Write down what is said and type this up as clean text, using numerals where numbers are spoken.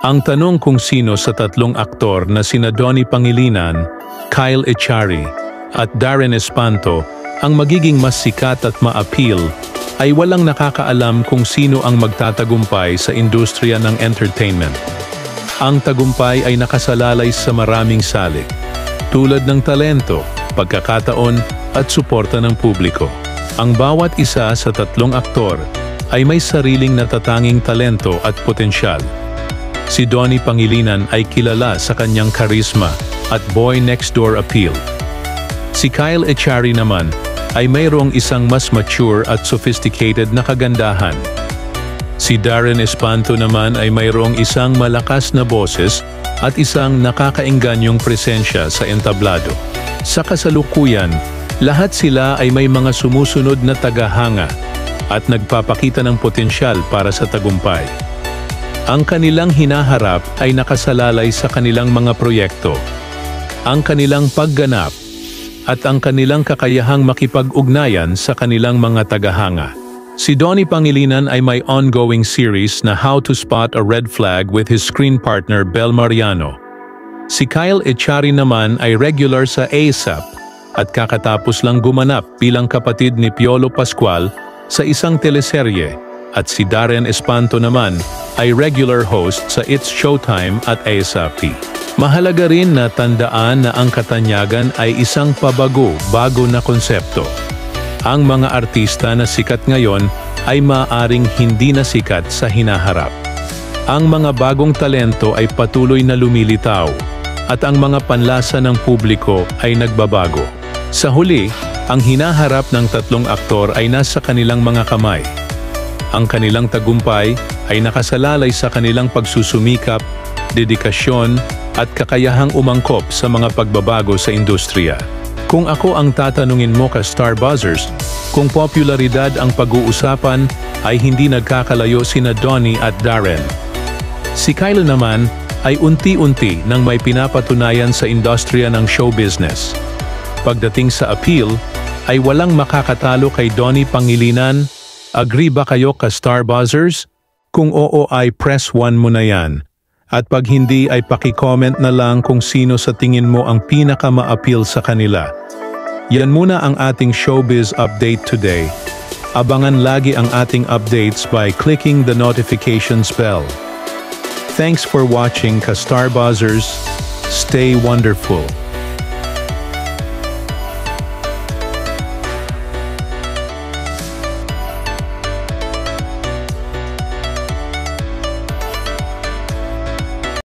Ang tanong kung sino sa tatlong aktor na sina Donnie Pangilinan, Kyle Echari, at Darren Espanto ang magiging mas sikat at ma-appeal ay walang nakakaalam kung sino ang magtatagumpay sa industriya ng entertainment. Ang tagumpay ay nakasalalay sa maraming salik, tulad ng talento, pagkakataon at suporta ng publiko. Ang bawat isa sa tatlong aktor ay may sariling natatanging talento at potensyal. Si Donnie Pangilinan ay kilala sa kanyang karisma at boy next door appeal. Si Kyle Echari naman ay mayroong isang mas mature at sophisticated na kagandahan. Si Darren Espanto naman ay mayroong isang malakas na boses at isang nakakaenganyong presensya sa entablado. Sa kasalukuyan, lahat sila ay may mga sumusunod na tagahanga at nagpapakita ng potensyal para sa tagumpay. Ang kanilang hinaharap ay nakasalalay sa kanilang mga proyekto, ang kanilang pagganap, at ang kanilang kakayahang makipag-ugnayan sa kanilang mga tagahanga. Si Donnie Pangilinan ay may ongoing series na How to Spot a Red Flag with his screen partner Bel Mariano. Si Kyle Echari naman ay regular sa ASAP at kakatapos lang gumanap bilang kapatid ni Piolo Pascual sa isang teleserye, at si Darren Espanto naman ay regular host sa It's Showtime at ASAP. Mahalaga rin na tandaan na ang katanyagan ay isang pabago-bago na konsepto. Ang mga artista na sikat ngayon ay maaaring hindi na sikat sa hinaharap. Ang mga bagong talento ay patuloy na lumilitaw, at ang mga panlasa ng publiko ay nagbabago. Sa huli, ang hinaharap ng tatlong aktor ay nasa kanilang mga kamay. Ang kanilang tagumpay ay nakasalalay sa kanilang pagsusumikap, dedikasyon, at kakayahang umangkop sa mga pagbabago sa industriya. Kung ako ang tatanungin mo ka Star Buzzers, kung popularidad ang pag-uusapan ay hindi nagkakalayo sina Donnie at Darren. Si Kyle naman ay unti-unti nang may pinapatunayan sa industriya ng show business. Pagdating sa appeal, ay walang makakatalo kay Donnie Pangilinan. Agree ba kayo ka Star Buzzers? Kung oo ay press 1 mo na yan. At pag hindi ay paki-comment na lang kung sino sa tingin mo ang pinaka-ma-appeal sa kanila. Yan muna ang ating showbiz update today. Abangan lagi ang ating updates by clicking the notifications bell. Thanks for watching ka Star Buzzers. Stay wonderful.